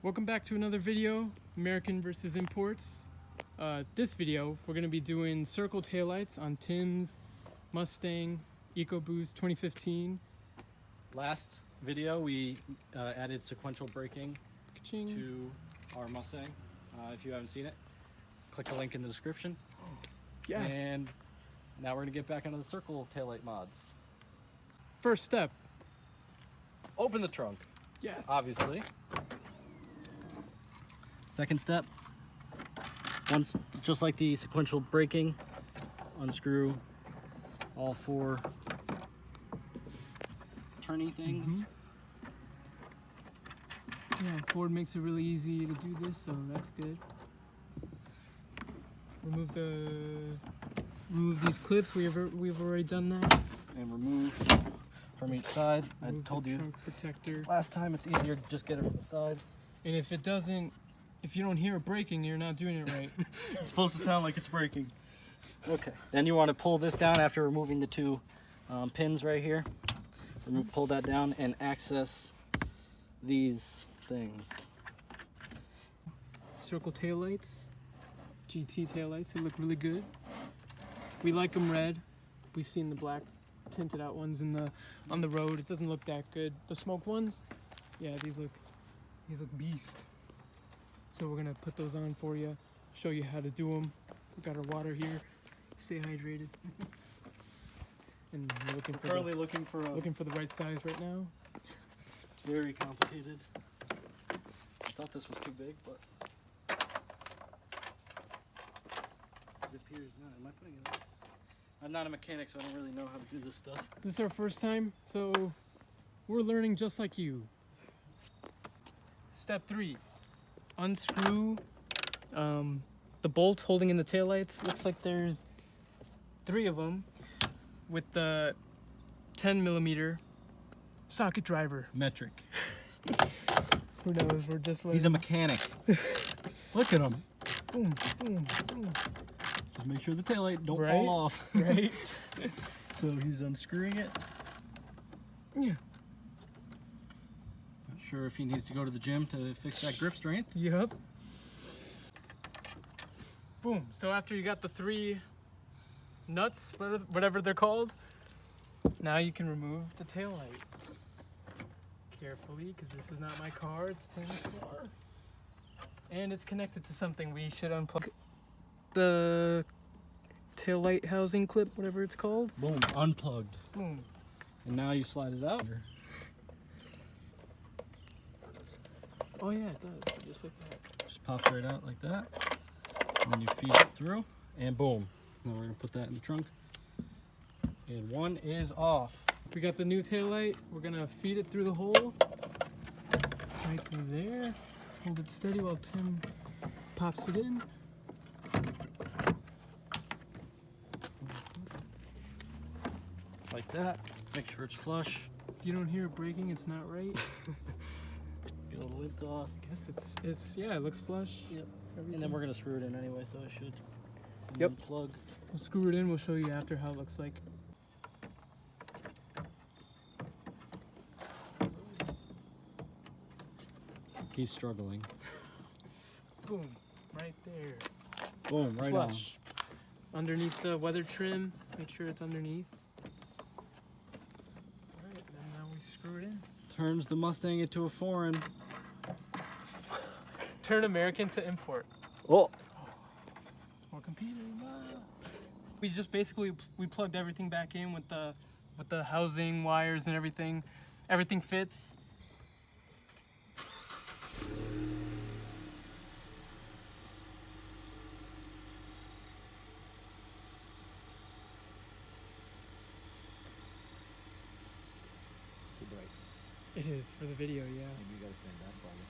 Welcome back to another video, American versus imports. This video, we're going to be doing circle taillights on Tim's Mustang EcoBoost 2015. Last video, we added sequential braking Ka-ching. to our Mustang. If you haven't seen it, click the link in the description. Yes. And now we're going to get back into the circle taillight mods. First step. Open the trunk. Yes. Obviously. Second step, once just like the sequential braking, unscrew all four turny things. Yeah, Ford makes it really easy to do this, so that's good. Remove these clips. We've already done that. And remove from each side. I told the you trunk protector. last time it's easier to just get it from the side. And if you don't hear it breaking, you're not doing it right. It's supposed to sound like it's breaking. Okay. Then you want to pull this down after removing the two pins right here. Pull that down and access these things. Circle taillights, GT taillights. They look really good. We like them red. We've seen the black tinted out ones on the road. It doesn't look that good. The smoke ones, yeah, these look beast. So we're gonna put those on for you, show you how to do them. We got our water here. Stay hydrated. And we're looking for the right size right now. It's very complicated. I thought this was too big, but it appears not. Am I putting it on? I'm not a mechanic, so I don't really know how to do this stuff. This is our first time, so we're learning just like you. Step 3. Unscrew the bolt holding in the taillights. Looks like there's 3 of them with the 10mm socket driver. Metric. Who knows? We're just like He's a mechanic. Look at him. boom, boom, boom. Just make sure the taillight don't Right? fall off. Right? So he's unscrewing it. Yeah. Not sure if he needs to go to the gym to fix that grip strength. Yep. Boom. So after you got the 3 nuts, whatever they're called, now you can remove the taillight. Carefully, because this is not my car, it's Tim's car. And it's connected to something. We should unplug the taillight housing clip, whatever it's called. Boom, unplugged. Boom. And now you slide it out. Oh yeah, it does. Just like that. Just pops right out like that. And then you feed it through, and boom. Now we're gonna put that in the trunk. And one is off. We got the new taillight. We're gonna feed it through the hole. Right through there. Hold it steady while Tim pops it in. Like that. Make sure it's flush. If you don't hear it breaking, it's not right. Get a little lint off. I guess it's yeah, it looks flush. Yep. And then we're gonna screw it in anyway, so it should. Yep. Plug. We'll screw it in. We'll show you after how it looks like. He's struggling. Boom, right there. Boom, right Flush. Underneath the weather trim. Make sure it's underneath. All right, and now we screw it in. on. Turns the Mustang into a foreign. Turn American to import. Oh. We're competing. We just basically plugged everything back in with the housing wires and everything. Everything fits. Too bright. It is for the video, yeah. Maybe you gotta stand that farther.